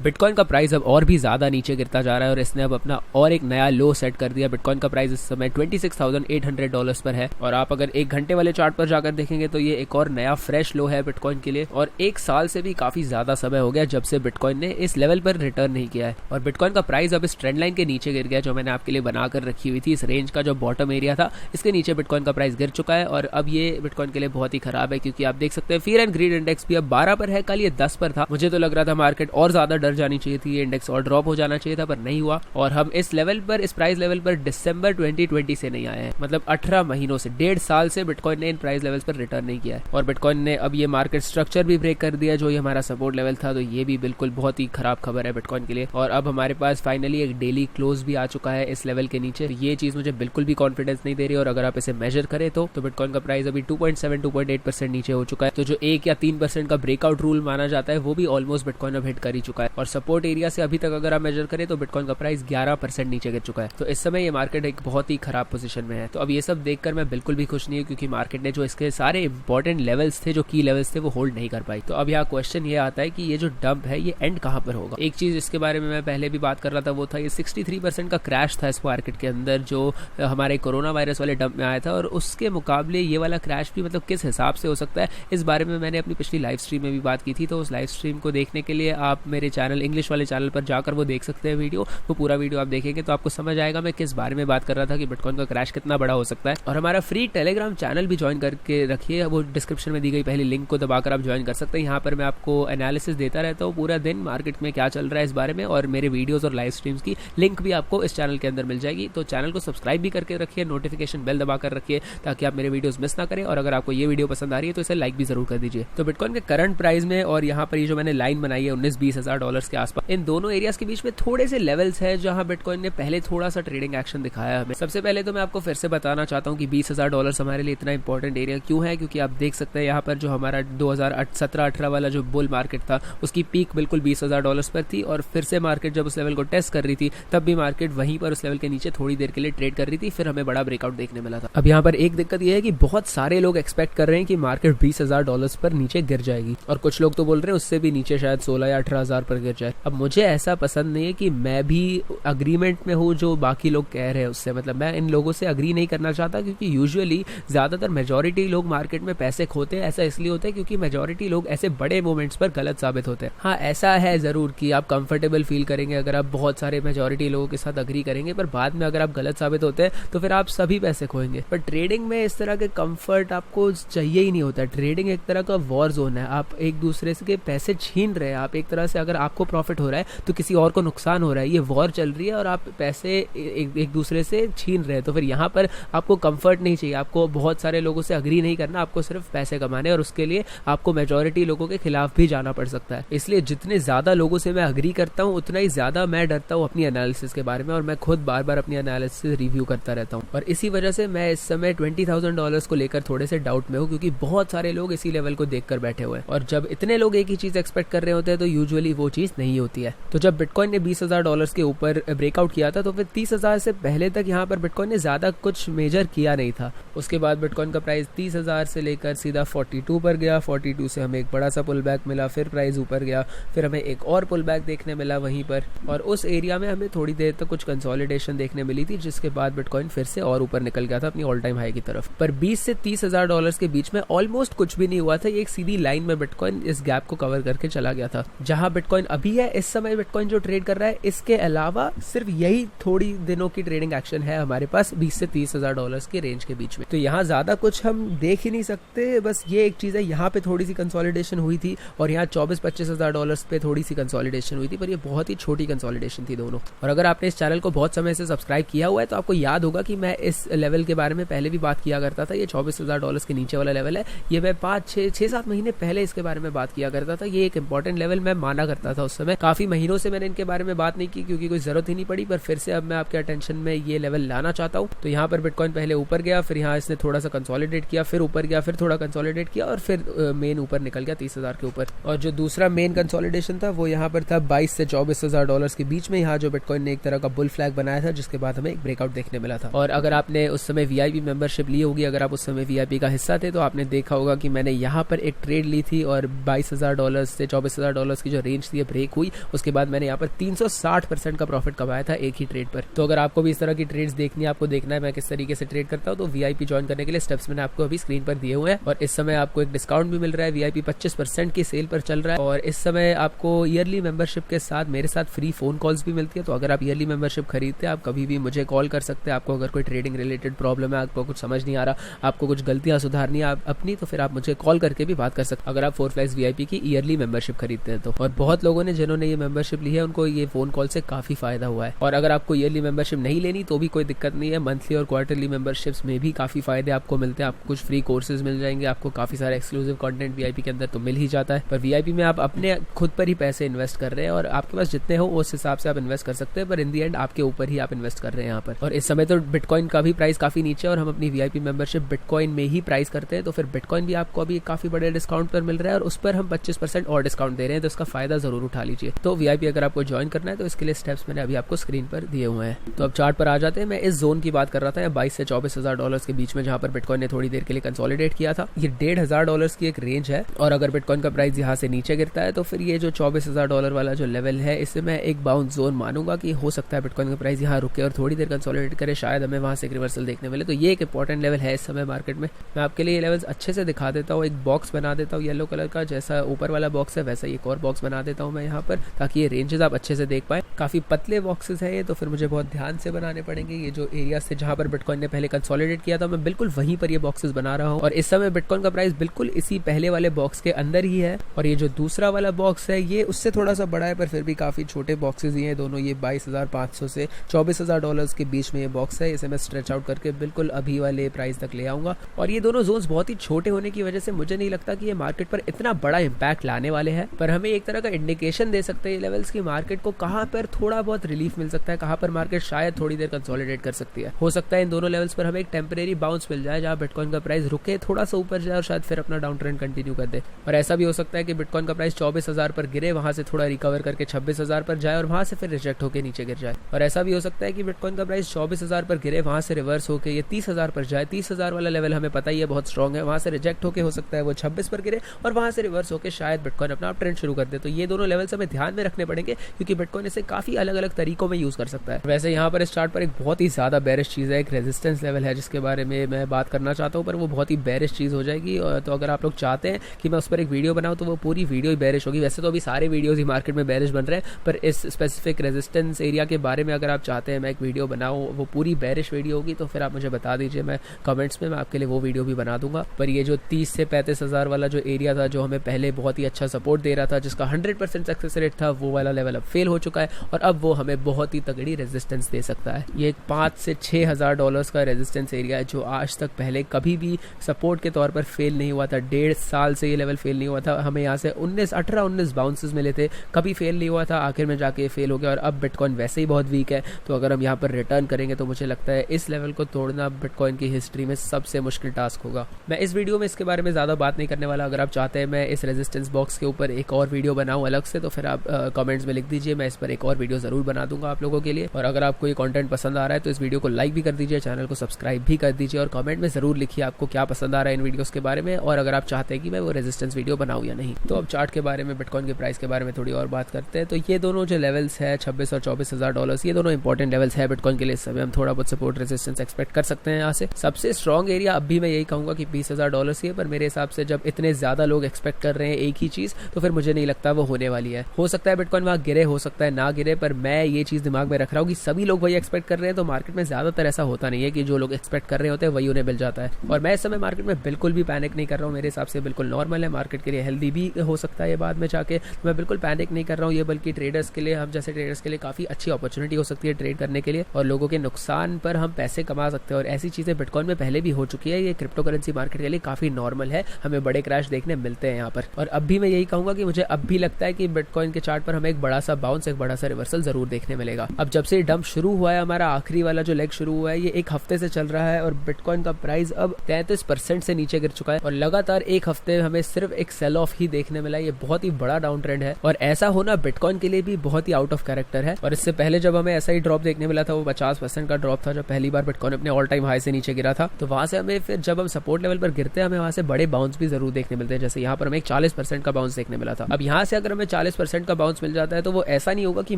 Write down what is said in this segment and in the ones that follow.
Bitcoin का price अब और भी ज़्यादा नीचे गिरता जा रहा है और इसने अब अपना और एक नया लो सेट कर दिया। बिटकॉइन का प्राइस इस समय $26,800 पर है और आप अगर एक घंटे वाले चार्ट पर जाकर देखेंगे तो ये एक और नया फ्रेश लो है बिटकॉइन के लिए। और एक साल से भी काफ़ी ज़्यादा समय हो गया जब से बिटकॉइन ने इस लेवल पर रिटर्न नहीं किया है और बिटकॉइन का प्राइस अब इस ट्रेंड लाइन के नीचे गिर गया जो मैंने आपके लिए बनाकर रखी हुई थी। इस रेंज का जो बॉटम एरिया था इसके नीचे बिटकॉइन का प्राइस गिर चुका है और अब ये बिटकॉइन के लिए बहुत ही खराब है क्योंकि आप देख सकते हैं फियर एंड ग्रीड इंडेक्स भी अब 12 पर है, कल ये 10 पर था। मुझे तो लग रहा था मार्केट और ज्यादा डर जानी चाहिए थी, ये इंडेक्स और ड्रॉप हो जाना चाहिए था, पर नहीं हुआ और हम इस लेवल पर, इस प्राइस लेवल पर दिसंबर 2020 से नहीं आए हैं। मतलब 18 महीनों से, 1.5 साल से बिटकॉइन ने इन प्राइस लेवल्स पर रिटर्न नहीं किया है और बिटकॉइन ने अब ये मार्केट स्ट्रक्चर भी ब्रेक कर दिया जो ये हमारा सपोर्ट लेवल था। तो ये भी बिल्कुल बहुत ही खराब खबर है बिटकॉइन के लिए और अब हमारे पास फाइनली एक डेली क्लोज भी आ चुका है इस लेवल के नीचे। ये चीज मुझे बिल्कुल भी कॉन्फिडेंस नहीं दे रही और अगर आप इसे मेजर करें तो बिटकॉइन का प्राइस अभी 2.7-2.8% नीचे हो चुका है। तो जो 1 या 3% का ब्रेकआउट रूल माना जाता है वो भी ऑलमोस्ट बिटकॉइन अब हिट कर ही चुका है और सपोर्ट एरिया से अभी तक अगर आप मेजर करें तो बिटकॉइन का प्राइस 11% नीचे गिर चुका है। तो इस समय ये मार्केट एक बहुत ही खराब पोजीशन में है। तो अब ये सब देखकर मैं बिल्कुल भी खुश नहीं हूँ क्योंकि मार्केट ने जो इसके सारे इंपॉर्टेंट लेवल्स थे, जो की लेवल्स थे, वो होल्ड नहीं कर पाई। तो अब यहाँ क्वेश्चन ये आता है कि ये जो डंप है ये एंड कहाँ पर होगा। एक चीज इसके बारे में मैं पहले भी बात कर रहा था, वो था ये 63% का क्रैश था इस मार्केट के अंदर जो हमारे कोरोना वायरस वाले डंप में आया था और उसके मुकाबले ये वाला क्रैश भी मतलब किस हिसाब से हो सकता है, इस बारे में मैंने अपनी पिछली लाइव स्ट्रीम में भी बात की थी। तो उस लाइव स्ट्रीम को देखने के लिए आप मेरे चैनल, इंग्लिश वाले चैनल पर जाकर वो देख सकते हैं वीडियो। वो पूरा वीडियो आप देखेंगे तो आपको समझ आएगा मैं किस बारे में बात कर रहा था कि बिटकॉइन का क्रैश कितना बड़ा हो सकता है। और हमारा फ्री टेलीग्राम चैनल भी ज्वाइन करके रखिए, वो डिस्क्रिप्शन में दी गई पहली लिंक को दबाकर आप ज्वाइन कर सकते हैं। यहाँ पर मैं आपको एनालिसिस देता रहता हूँ पूरा दिन मार्केट में क्या चल रहा है इस बारे में और मेरे वीडियोस और लाइव स्ट्रीम्स की लिंक भी आपको इस चैनल के अंदर मिल जाएगी। तो चैनल को सब्सक्राइब भी करके रखिए, नोटिफिकेशन बेल दबाकर रखिए ताकि आप मेरे वीडियोस मिस ना करें और अगर आपको ये वीडियो पसंद आ रही है तो इसे लाइक भी जरूर कर दीजिए। तो बिटकॉइन के करंट प्राइस में और यहाँ पर ये जो मैंने लाइन बनाई है $19-20 हज़ार के आसपास, इन दोनों एरियाज के बीच में थोड़े से लेवल्स है जहां बिटकॉइन ने पहले थोड़ा सा ट्रेडिंग एक्शन दिखाया हमें। सबसे पहले तो मैं आपको फिर से बताना चाहता हूँ कि $20,000 हमारे लिए इतना इंपॉर्टेंट एरिया क्यों है, क्योंकि आप देख सकते हैं यहाँ पर जो हमारा 2017-18 वाला जो बुल मार्केट था उसकी पीक बिल्कुल $20,000 पर थी और फिर से मार्केट जब उस लेवल को टेस्ट कर रही थी तब भी मार्केट वहीं पर उस लेवल के नीचे थोड़ी देर के लिए ट्रेड कर रही थी, फिर हमें बड़ा ब्रेकआउट देखने मिला था। अब यहाँ पर एक दिक्कत यह है कि बहुत सारे लोग एक्सपेक्ट कर रहे हैं कि मार्केट $20,000 पर नीचे गिर जाएगी और कुछ लोग तो बोल रहे हैं उससे भी नीचे शायद 16 या 18 हज़ार पर गिर जाए। अब मुझे ऐसा पसंद नहीं है कि मैं भी अग्रीमेंट में हूँ जो बाकी लोग कह रहे हैं उससे, मतलब मैं इन लोगों से अग्री नहीं करना चाहता क्योंकि यूजुअली ज्यादातर मेजॉरिटी लोग मार्केट में पैसे खोते हैं। ऐसा इसलिए होता है क्योंकि मेजॉरिटी लोग ऐसे बड़े मोमेंट्स पर गलत साबित होते हैं। हाँ, ऐसा है जरूर कि आप कंफर्टेबल फील करेंगे अगर आप बहुत सारे मेजॉरिटी लोगों के साथ अग्री करेंगे, पर बाद में अगर आप गलत साबित होते हैं तो फिर आप सभी पैसे खोएंगे। पर ट्रेडिंग में इस तरह के कंफर्ट आपको चाहिए ही नहीं होता। ट्रेडिंग एक तरह का वॉर जोन है, आप एक दूसरे से के पैसे छीन रहे हैं। आप एक तरह से, अगर आपको प्रॉफिट हो रहा है तो किसी और को नुकसान हो रहा है, ये वॉर चल रही है और आप पैसे एक दूसरे से छीन रहे हैं। तो फिर यहाँ पर आपको कंफर्ट नहीं चाहिए, आपको बहुत सारे लोगों से अग्री नहीं करना, आपको सिर्फ पैसे कमाने और उसके लिए आपको मेजॉरिटी लोगों के खिलाफ भी जाना पड़ सकता है। इसलिए जितने ज्यादा लोगों से मैं अग्री करता हूँ उतना ही ज्यादा मैं डरता हूँ अपनी एनालिसिस के बारे में और मैं खुद बार बार अपनी एनालिसिस रिव्यू करता रहता हूँ और इसी वजह से मैं इस समय $20,000 को लेकर थोड़े से डाउट में हूँ क्योंकि बहुत सारे लोग इसी लेवल को देखकर बैठे हुए हैं और जब इतने लोग एक ही चीज एक्सपेक्ट कर रहे होते हैं तो यूजुअली वो चीज नहीं होती है। तो जब बिटकॉइन ने $20,000 के ऊपर ब्रेकआउट किया था तो फिर 30,000 से पहले तक यहाँ पर बिटकॉइन ने ज्यादा कुछ मेजर किया नहीं था। उसके बाद बिटकॉइन का प्राइस 30,000 से लेकर सीधा 42 पर गया, 42 से हमें एक बड़ा सा पुल बैक मिला, फिर प्राइस ऊपर गया, फिर हमें एक और पुल बैक देखने मिला वहीं पर और उस एरिया में हमें थोड़ी देर तक कुछ कंसोलिडेशन देखने मिली थी जिसके बाद बिटकॉइन फिर से और ऊपर निकल गया था अपनी ऑल टाइम हाई की तरफ। पर 20 से $30,000 के बीच में ऑलमोस्ट कुछ भी नहीं हुआ था, एक सीधी लाइन में बिटकॉइन इस गैप को कवर करके चला गया था। जहां बिटकॉइन अभी है इस समय, बिटकॉइन जो ट्रेड कर रहा है, इसके अलावा सिर्फ यही थोड़ी दिनों की ट्रेडिंग एक्शन है हमारे पास $20 से $30,000 के रेंज के बीच में। तो यहाँ ज्यादा कुछ हम देख ही नहीं सकते, बस ये एक चीज है, यहाँ पे थोड़ी सी कंसोलिडेशन हुई थी और यहाँ $24-25,000 पे थोड़ी सी कंसोलिडेशन हुई थी, पर ये बहुत ही छोटी कंसोलिडेशन थी दोनों। और अगर आपने इस चैनल को बहुत समय से सब्सक्राइब किया हुआ है तो आपको याद होगा कि मैं इस लेवल के बारे में पहले भी बात किया करता था। ये $24,000 के नीचे वाला लेवल है, ये मैं 5-6-7 महीने पहले इसके बारे में बात किया करता था। ये एक इंपॉर्टेंट लेवल मैं माना करता था उस समय। काफी महीनों से मैंने इनके बारे में बात नहीं की क्योंकि कोई जरूरत ही नहीं पड़ी, पर फिर से अब मैं आपके अटेंशन में ये लेवल लाना चाहता हूँ। तो यहाँ पर बिटकॉइन पहले ऊपर गया, फिर यहाँ इसने थोड़ा सा कंसोलिडेट किया, फिर ऊपर गया, फिर थोड़ा कंसोलिडेट किया और फिर मेन ऊपर निकल गया 30,000 के ऊपर। और जो दूसरा मेन कंसोलिडेशन था वो यहाँ पर था $22,000 से $24,000 के बीच में। यहाँ जो बिटकॉइन ने एक तरह का बुल फ्लैग बनाया था जिसके बाद हमें एक ब्रेकआउट देखने मिला था। और अगर आपने उस समय VIP मेंबरशिप ली होगी, अगर आप उस समय VIP का हिस्सा थे तो आपने देखा होगा कि मैंने यहाँ पर एक ट्रेड ली थी और $22,000 से $24,000 की जो रेंज थी ब्रेक हुई उसके बाद मैंने यहाँ पर 360% का प्रॉफिट कमाया था एक ही ट्रेड पर। तो अगर आपको भी इस तरह की ट्रेड्स देखनी है, आपको देखना है मैं किस तरीके से ट्रेड करता हूँ, तो वीआईपी ज्वाइन करने के लिए स्टेप्स मैंने आपको अभी स्क्रीन पर दिए हुए हैं। और इस समय आपको एक डिस्काउंट भी मिल रहा है, वीआईपी 25% की सेल पर चल रहा है। और इस समय आपको ईयरली मेंबरशिप के साथ मेरे साथ फ्री फोन कॉल्स भी मिलती है। तो अगर आप ईयरली मेंबरशिप खरीदते हैं, आप कभी भी मुझे कॉल कर सकते हैं। आपको अगर कोई ट्रेडिंग रिलेटेड प्रॉब्लम है, आपको कुछ समझ नहीं आ रहा, आपको कुछ गलतियां सुधारनी है अपनी, तो फिर आप मुझे कॉल करके भी बात कर सकते हैं अगर आप 4Flags वीआईपी की ईयरली मेंबरशिप खरीदते हैं तो। और बहुत लोगों ने जिन्होंने ये मेंबरशिप ली है उनको ये फोन कॉल से काफी फायदा हुआ है। और अगर आपको ईयरली मेंबरशिप नहीं लेनी तो भी कोई दिक्कत नहीं है, मंथली और क्वार्टरली मेंबरशिप्स में भी काफी फायदे आपको मिलते हैं। आपको कुछ फ्री कोर्सेज मिल जाएंगे, आपको काफी सारे एक्सक्लूसिव कंटेंट वीआईपी के अंदर तो मिल ही जाता है। पर वीआईपी में आप अपने खुद पर ही पैसे इन्वेस्ट कर रहे हैं और आपके पास जितने हो उस हिसाब से आप इन्वेस्ट कर सकते हैं, पर इन दी एंड आपके ऊपर ही आप इन्वेस्ट कर रहे हैं यहाँ पर। और इस समय तो बिटकॉइन का भी प्राइस काफी नीचे है और हम अपनी वीआईपी मेंबरशिप बिटकॉइन में ही प्राइस करते हैं, तो फिर बिटकॉइन भी आपको अभी काफी बड़े डिस्काउंट पर मिल रहा है और उस पर हम 25% और डिस्काउंट दे रहे हैं, तो इसका फायदा जरूर उठा लीजिए। तो वीआईपी अगर आपको ज्वाइन करना है तो इसके लिए स्टेप्स मैंने अभी आपको स्क्रीन पर दिए हुए हैं। तो अब चार्ट पर आ जाते हैं। मैं इस जोन की बात कर रहा था, 22 से $24,000 के बीच में, जहां पर बिटकॉइन ने थोड़ी देर के लिए कंसोलिडेट किया था। ये $1,500 की एक रेंज है और अगर बिटकॉइन का प्राइस यहाँ से नीचे गिरता है तो फिर ये जो $24,000 वाला जो लेवल है, इसे मैं एक बाउंस जोन मानूंगा कि हो सकता है बिटकॉइन का प्राइस यहाँ रुके और थोड़ी देर कंसोलिडेट करे, शायद हमें वहां से एक रिवर्सल देखने मिले। तो ये एक इंपॉर्टेंट लेवल है इस समय मार्केट में। मैं आपके लिए ये लेवल्स अच्छे से दिखा देता हूँ, एक बॉक्स बना देता हूँ येलो कलर का, जैसा ऊपर वाला बॉक्स है वैसा ही एक और बॉक्स बना देता हूँ मैं यहाँ पर, ताकि ये रेंजेस आप अच्छे से देख पाए। काफी पतले बॉक्सेस है ये, तो फिर मुझे बहुत ध्यान से बनाने पड़ेंगे। ये जो एरिया से जहां पर बिटकॉइन ने पहले कंसोलिडेट किया था, मैं बिल्कुल वहीं पर ये बॉक्सेस बना रहा हूँ और इस समय बिटकॉइन का प्राइस बिल्कुल इसी पहले वाले बॉक्स के अंदर ही है। और ये जो दूसरा वाला बॉक्स है ये उससे थोड़ा सा बड़ा है, पर फिर भी काफी छोटे बॉक्सेस ही हैं दोनों। ये 22,500 से $24,000 के बीच में ये बॉक्स है। इसे मैं स्ट्रेच आउट करके बिल्कुल अभी वाले प्राइस तक ले आऊंगा। और ये दोनों जोन्स बहुत ही छोटे होने की वजह से मुझे नहीं लगता कि ये मार्केट पर इतना बड़ा इंपैक्ट लाने वाले हैं, पर हमें एक तरह का इंडिकेशन दे सकते हैं ये लेवल्स की मार्केट को कहां पर थोड़ा बहुत रिलीफ मिल सकता है, कहां पर मार्केट शायद थोड़ी देर कंसोलिडेट कर सकती है। हो सकता है इन दोनों लेवल्स पर हमें एक टेम्परेरी बाउंस मिल जाए, जहां बिटकॉइन का प्राइस रुके, थोड़ा सा ऊपर जाए और शायद फिर अपना डाउन ट्रेंड कंटिन्यू कर दे। और ऐसा भी हो सकता है कि बिटकॉइन का प्राइस 24,000 पर गिरे, वहां से थोड़ा रिकवर करके 26,000 पर जाए और वहां से फिर रिजेक्ट होकर नीचे गिर जाए। और ऐसा भी हो सकता है कि बिटकॉइन का प्राइस 24,000 पर गिरे, वहां से रिवर्स होकर ये 30,000 पर जाए। 30,000 वाला लेवल हमें पता ही है बहुत स्ट्रॉन्ग है, वहां से रिजेक्ट होकर हो सकता है वो 26 पर गिरे और वहां से रिवर्स होकर शायद बिटकॉइन अपना ट्रेंड शुरू कर दे। तो ये दोनों लेवल्स हमें ध्यान में रखने पड़ेंगे, क्योंकि बिटकॉइन इसे काफी अलग अलग तरीकों में यूज कर सकता है। वैसे यहाँ पर इस चार्ट पर एक बहुत ही ज्यादा बेरिश चीज है, एक रेजिस्टेंस लेवल है जिसके बारे में मैं बात करना चाहता हूँ, पर वो बहुत ही बेरिश चीज हो जाएगी। तो अगर आप लोग चाहते हैं कि मैं उस पर एक वीडियो बनाऊं तो वो पूरी वीडियो ही बेरिश होगी। वैसे तो अभी सारे वीडियोस ही मार्केट में बेरिश बन रहे हैं, पर इस स्पेसिफिक रेजिस्टेंस एरिया के बारे में अगर आप चाहते हैं मैं एक वीडियो बनाऊं, वो पूरी बेरिश वीडियो होगी, तो फिर आप मुझे बता दीजिए, मैं कमेंट्स में मैं आपके लिए वो वीडियो भी बना दूंगा। पर ये जो 30 से 35,000 वाला जो एरिया था, जो हमें पहले बहुत ही अच्छा सपोर्ट दे रहा था, जिसका 100% सक्सेस रेट था, वो वाला लेवल अब फेल हो चुका है और अब वो हमें बहुत ही तगड़ी रेजिस्टेंस दे सकता है। ये 5 से $6,000 का रेजिस्टेंस एरिया है, जो आज तक पहले कभी भी सपोर्ट के तौर पर फेल नहीं हुआ था। 1.5 साल से ये लेवल फेल नहीं हुआ था। हमें यहाँ से 18-19 बाउंसेस मिले थे, कभी फेल नहीं हुआ था, आखिर में जाके फेल हो गया। और अब बिटकॉइन वैसे ही बहुत वीक है, तो अगर हम यहाँ पर रिटर्न करेंगे तो मुझे लगता है इस लेवल को तोड़ना बिटकॉइन की हिस्ट्री में सबसे मुश्किल टास्क होगा। मैं इस वीडियो में इसके बारे में ज्यादा बात नहीं करने वाला। अगर आप चाहते हैं मैं इस रेजिस्टेंस बॉक्स के ऊपर एक और वीडियो बनाऊं अलग से, तो फिर आप कमेंट्स में लिख दीजिए, मैं इस पर एक और वीडियो जरूर बना दूंगा आप लोगों के लिए। और अगर आपको ये कंटेंट पसंद आ रहा है तो इस वीडियो को लाइक भी कर दीजिए, चैनल को सब्सक्राइब भी कर दीजिए और कमेंट में जरूर लिखिए आपको क्या पसंद आ रहा है इन वीडियोस के बारे में, और अगर आप चाहते हैं कि मैं वो रेजिस्टेंस वीडियो बनाऊं या नहीं। तो अब चार्ट के बारे में, बिटकॉइन के प्राइस के बारे में थोड़ी और बात करते हैं। तो ये दोनों जो लेवल्स है $26,000 और $24,000, ये दोनों इंपॉर्टेंट लेवल्स है बिटकॉइन के लिए। इस समय हम थोड़ा बहुत सपोर्ट रेजिस्टेंस एक्सपेक्ट कर सकते हैं यहाँ से। सबसे स्ट्रॉन्ग एरिया अब भी मैं यही कहूंगा कि $20,000 ही है, पर मेरे हिसाब से जब इतने ज्यादा लोग एक्सपेक्ट कर रहे हैं एक ही चीज, तो फिर मुझे नहीं लगता वो होने वाली है। हो सकता है बिटकॉइन वहां गिरे, हो सकता है ना गिरे, पर मैं ये चीज दिमाग में रख रहा हूँ कि सभी लोग वही एक्सपेक्ट कर रहे हैं। तो मार्केट में ज्यादातर ऐसा होता नहीं है कि जो लोग एक्सपेक्ट कर रहे होते हैं वही उन्हें मिल जाता है। और मैं इस समय मार्केट में बिल्कुल भी पैनिक नहीं कर रहा हूँ, मेरे हिसाब से बिल्कुल नॉर्मल है। मार्केट के लिए हेल्दी भी हो सकता है ये बाद में जाके, तो मैं बिल्कुल पैनिक नहीं कर रहा हूँ। ये बल्कि ट्रेडर्स के लिए, हम जैसे ट्रेडर्स के लिए काफी अच्छी अपॉर्चुनिटी हो सकती है ट्रेड करने के लिए, और लोगों के नुकसान पर हम पैसे कमा सकते हैं। और ऐसी चीजें बिटकॉइन में पहले भी हो चुकी है। ये क्रिप्टो करेंसी मार्केट के लिए काफी नॉर्मल है, हमें बड़े क्रैश देखने मिलते हैं यहाँ पर। और अब भी मैं यही कहूंगा कि मुझे अब भी लगता है कि बिटकॉइन के चार्ट पर हमें एक बड़ा सा बाउंस, एक बड़ा सा रिवर्सल जरूर देखने मिलेगा। अब जब से डंप शुरू हुआ है, हमारा आखिरी वाला जो लेग शुरू हुआ है, ये एक हफ्ते से चल रहा है और बिटकॉइन का प्राइस अब 33% से नीचे गिर चुका है और लगातार एक हफ्ते हमें सिर्फ एक सेल ऑफ ही देखने मिला। ये बहुत ही बड़ा डाउन ट्रेंड है और ऐसा होना बिटकॉइन के लिए भी बहुत ही आउट ऑफ कैरेक्टर है। और इससे पहले जब हमें ऐसा ही ड्रॉप देखने मिला था, वो 50% का ड्रॉप था, जब पहली बार बिटकॉइन अपने ऑल टाइम हाई से नीचे गिरा था। तो वहां से हमें फिर जब हम सपोर्ट लेवल पर गिरते हैं, हमें वहां से बड़े बाउंस भी जरूर देखने मिलते हैं। जैसे यहाँ पर हमें एक 40% का बाउंस देखने मिला था। अब यहाँ से अगर हमें 40% का बाउंस मिल जाता है तो वो ऐसा नहीं होगा कि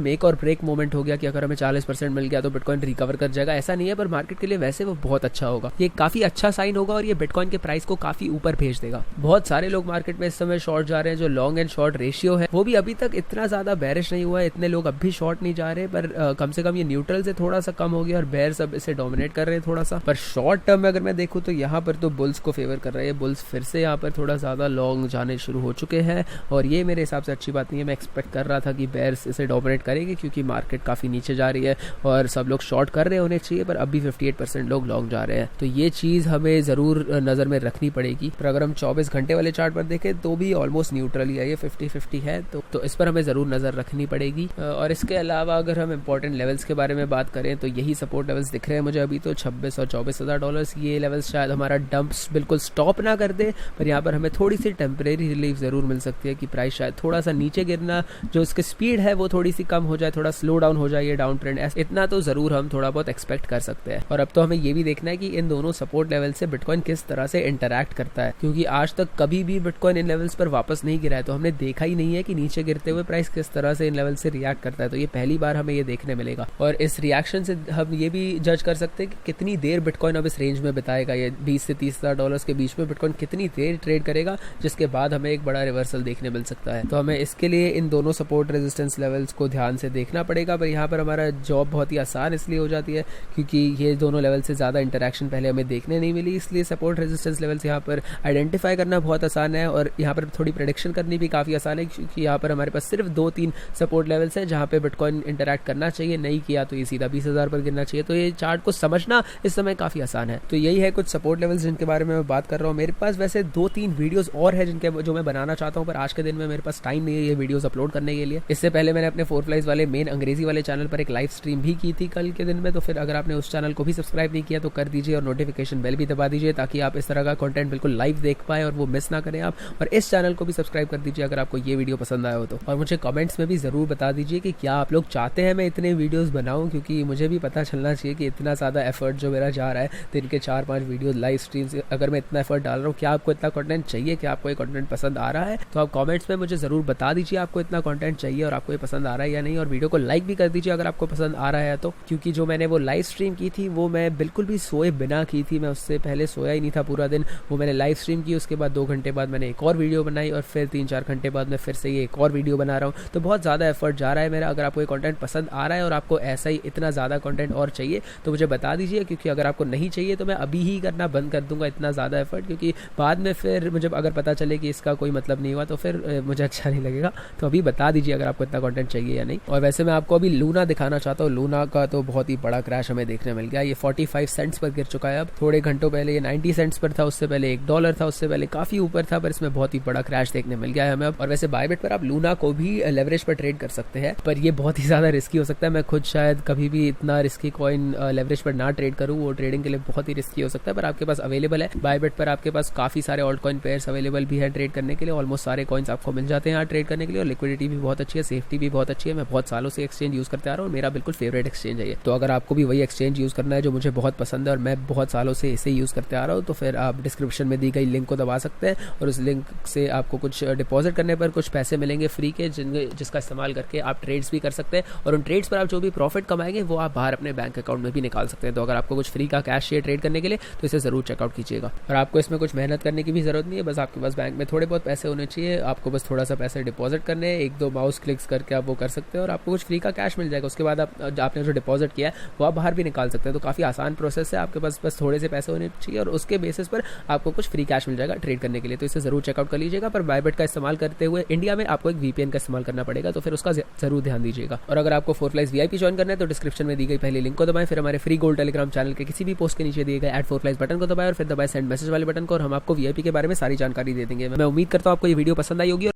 मेक और ब्रेक मोमेंट हो गया कि अगर हमें 40% मिल गया तो बिटकॉइन रिकवर कर जाएगा, ऐसा नहीं है। पर मार्केट के लिए वैसे वो बहुत अच्छा होगा, ये काफी अच्छा साइन होगा और ये बिटकॉइन के प्राइस को काफी ऊपर भेज देगा। बहुत सारे लोग मार्केट में इस समय शॉर्ट जा रहे हैं, जो लॉन्ग एंड शॉर्ट रेशियो है वो भी अभी तक इतना ज्यादा बेरिश नहीं हुआ है, इतने लोग अब भी शॉर्ट नहीं जा रहे, पर कम से कम ये न्यूट्रल से थोड़ा सा कम हो गया और बेयर्स अब इसे डोमिनेट कर रहे हैं थोड़ा सा। पर शॉर्ट टर्म में अगर मैं देखूं तो यहाँ पर तो बुल्स को फेवर कर रहे हैं, बुल्स फिर से यहाँ पर थोड़ा ज्यादा लॉन्ग जाने शुरू हो चुके हैं और ये मेरे हिसाब से अच्छी बात नहीं है। मैं एक्सपेक्ट कर रहा था कि बेयर्स इसे डोमिनेट करेंगे क्योंकि मार्केट काफी नीचे जा रही है और सब लोग शॉर्ट कर रहे होने चाहिए, पर अभी 58% लोग लॉन्ग जा रहे हैं, तो ये चीज हमें जरूर नजर में रखनी पड़ेगी। पर अगर हम 24 घंटे वाले चार्ट पर देखें तो भी ऑलमोस्ट न्यूट्रल ही है, ये 50-50 है, तो इस पर हमें जरूर नजर रखनी पड़ेगी। और इसके अलावा अगर हम इंपॉर्टेंट लेवल्स के बारे में बात करें तो यही सपोर्ट लेवल्स दिख रहे हैं मुझे अभी तो 26 और 24,000 डॉलर। ये लेवल्स शायद हमारा डंप्स बिल्कुल स्टॉप ना कर दे, पर यहाँ पर हमें थोड़ी सी टेम्परेरी रिलीफ जरूर मिल सकती है कि प्राइस शायद थोड़ा सा नीचे गिरना, जो इसकी स्पीड है वो थोड़ी सी कम हो जाए, थोड़ा स्लो डाउन हो जाए ये डाउन ट्रेंड, इतना तो जरूर हम थोड़ा बहुत एक्सपेक्ट कर सकते हैं। और अब तो हमें ये भी देखना है कि इन दोनों सपोर्ट लेवल से बिटकॉइन किस तरह से इंटरैक्ट करता है, क्योंकि आज तक कभी भी बिटकॉइन इन लेवल्स पर वापस नहीं गिरा है, तो हमने देखा ही नहीं है कि नीचे गिरते हुए प्राइस किस तरह से इन लेवल से रिएक्ट करता है, तो ये पहली बार हमें ये देखने मिलेगा। और इस रिएक्शन से हम ये भी जज कर सकते हैं कि कितनी देर बिटकॉइन अब इस रेंज में बिताएगा, ये 20 से 30,000 डॉलर के बीच में बिटकॉइन कितनी देर ट्रेड करेगा, जिसके बाद हमें एक बड़ा रिवर्सल देखने मिल सकता है। तो हमें इसके लिए इन दोनों सपोर्ट रेजिस्टेंस लेवल्स को ध्यान से देखना पड़ेगा। पर यहाँ पर हमारा जॉब बहुत ही आसान इसलिए हो जाती है क्योंकि ये दोनों लेवल से ज़्यादा इंटरेक्शन पहले हमें देखने नहीं मिली, इसलिए सपोर्ट रेजिस्टेंस लेवल्स यहाँ पर आइडेंटिफाई करना बहुत आसान है और यहाँ पर थोड़ी प्रेडिक्शन करनी भी काफ़ी आसान है, क्योंकि यहाँ पर हमारे पास सिर्फ 2-3 सपोर्ट लेवल्स हैं जहाँ पे बिटकॉइन इंटरैक्ट करना चाहिए, नहीं किया तो ये सीधा 20,000 पर गिरना चाहिए। तो ये चार्ट को समझना इस समय काफ़ी आसान है। तो यही है कुछ सपोर्ट लेवल्स जिनके बारे में मैं बात कर रहा हूँ। मेरे पास वैसे 2-3 वीडियोस और है जिनके जो मैं बनाना चाहता हूँ, पर आज के दिन में मेरे पास टाइम नहीं है ये वीडियोस अपलोड करने के लिए। इससे पहले मैंने अपने 4Flies वाले मेन अंग्रेजी वाले चैनल पर एक लाइव स्ट्रीम भी की थी कल के दिन में, तो फिर अगर आपने उस चैनल को भी सब्सक्राइब नहीं किया तो कर दीजिए और नोटिफिकेशन बेल भी दबा दीजिए ताकि आप इस तरह का कंटेंट बिल्कुल लाइव देख पाए और वो मिस ना करें आप। और इस चैनल को भी सब्सक्राइब कर दीजिए अगर आपको ये वीडियो पसंद आया हो तो। और मुझे कमेंट्स में भी जरूर बता दीजिए कि क्या आप लोग चाहते हैं मैं इतने वीडियोस बनाऊं, क्योंकि मुझे भी पता चलना चाहिए कि इतना ज़्यादा एफर्ट जो मेरा जा रहा है दिन के 4-5 वीडियो लाइव स्ट्रीम से, अगर मैं इतना एफर्ट डाल रहा हूँ, क्या आपको इतना कंटेंट चाहिए, क्या आपको ये कंटेंट पसंद आ रहा है? तो आप कमेंट्स में मुझे जरूर बता दीजिए आपको इतना कंटेंट चाहिए और आपको ये पसंद आ रहा है या नहीं। और वीडियो को लाइक भी कर दीजिए अगर आपको पसंद आ रहा है तो, क्योंकि जो मैंने वो लाइव स्ट्रीम की थी वो मैं बिल्कुल भी सोए बिना की थी, मैं उससे पहले सोया ही नहीं था पूरा दिन। वो मैंने लाइव स्ट्रीम की, उसके बाद 2 घंटे बाद मैंने एक और वीडियो बनाई और फिर 3-4 घंटे बाद मैं फिर से ये एक और वीडियो बना रहा हूँ। तो बहुत ज़्यादा एफर्ट जा रहा है मेरा। अगर आपको ये कंटेंट पसंद आ रहा है और आपको ऐसा ही इतना ज़्यादा कंटेंट और चाहिए तो मुझे बता दीजिए, क्योंकि अगर आपको नहीं चाहिए तो मैं अभी ही करना बंद कर दूंगा इतना ज़्यादा एफर्ट, क्योंकि बाद में फिर मुझे अगर पता चले कि इसका कोई मतलब नहीं हुआ तो फिर मुझे अच्छा नहीं लगेगा। तो अभी बता दीजिए अगर आपको इतना कंटेंट चाहिए या नहीं। और वैसे मैं आपको अभी लूना दिखाना चाहता हूँ। लूना का तो बहुत ही बड़ा क्रैश हमें देखने मिल गया, ये 45 सेंट्स पर गिर चुका है। अब थोड़े घंटों पहले ये 90 सेंट्स पर था, उससे पहले $1 था, उससे पहले काफी ऊपर था, पर इसमें बहुत ही बड़ा क्रैश देखने मिल गया है हमें अब। और वैसे बायबिट पर आप लूना को भी लेवरेज पर ट्रेड कर सकते हैं, पर ये बहुत ही ज्यादा रिस्की हो सकता है। मैं खुद शायद कभी भी इतना रिस्की कॉइन लेवरेज पर ना ट्रेड करूँ, वो ट्रेडिंग के लिए बहुत ही रिस्की हो सकता है। पर आपके पास अवेलेबल है बायबिट पर, आपके पास काफी सारे ऑल्ट कॉइन पेयर्स अवेलेबल भी है ट्रेड करने के लिए। ऑलमोस्ट सारे कॉइन्स आपको मिल जाते हैं यहाँ ट्रेड करने के लिए और लिक्विडिटी भी बहुत अच्छी है, सेफ्टी भी बहुत अच्छी है। मैं बहुत सालों से एक्सचेंज यूज करते आ रहा हूँ, मेरा बिल्कुल फेवरेट एक्सचेंज है ये। तो अगर आपको भी वही एक्सचेंज यूज करना है जो मुझे बहुत पसंद है और मैं बहुत सालों से इसे यूज करते आ रहा हूँ, तो फिर आप डिस्क्रिप्शन में दी गई लिंक को दबा सकते हैं और उस लिंक से आपको कुछ डिपॉजिट करने पर कुछ पैसे मिलेंगे फ्री के, जिसका इस्तेमाल करके आप ट्रेड्स भी कर सकते हैं और उन ट्रेड्स पर आप जो भी प्रॉफिट कमाएंगे वो आप बाहर अपने बैंक अकाउंट में भी निकाल सकते हैं। तो अगर आपको कुछ फ्री का कैश चाहिए ट्रेड करने के लिए तो इसे जरूर चेकआउट कीजिएगा। और आपको इसमें कुछ मेहनत करने की भी जरूरत नहीं है, बस आपके पास बैंक में थोड़े बहुत पैसे होने चाहिए, आपको बस थोड़ा सा पैसे डिपॉजिट करने हैं, 1-2 माउस क्लिक्स करके आप वो कर सकते हैं और आपको कुछ फ्री का कैश मिल जाएगा। उसके बाद आपने जो डिपॉजिट किया है वो आप बाहर भी निकाल सकते हैं। तो काफी आसान प्रोसेस है, आपके पास बस थोड़े से पैसे होने चाहिए और उसके बेसिस पर आपको कुछ फ्री कैश मिल जाएगा ट्रेड करने के लिए। तो इसे जरूर चेकआउट कर लीजिएगा। पर बायबिट का इस्तेमाल करते हुए इंडिया में आपको एक वीपीएन का इस्तेमाल करना पड़ेगा, तो फिर उसका जरूर ध्यान दीजिएगा। और अगर आपको 4Flies VIP ज्वाइन करना है तो डिस्क्रिप्शन में दी गई पहले लिंक को दबाएं, फिर हमारे फ्री गोल्ड टेलीग्राम चैनल के किसी भी पोस्ट के नीचे दिए गए @4Flies बटन को दबाएं और फिर दबाएं सेंड मैसेज वाले बटन को और हम आपको VIP के बारे में सारी जानकारी दे देंगे। मैं उम्मीद करता हूँ आपको ये वीडियो पसंद आई होगी।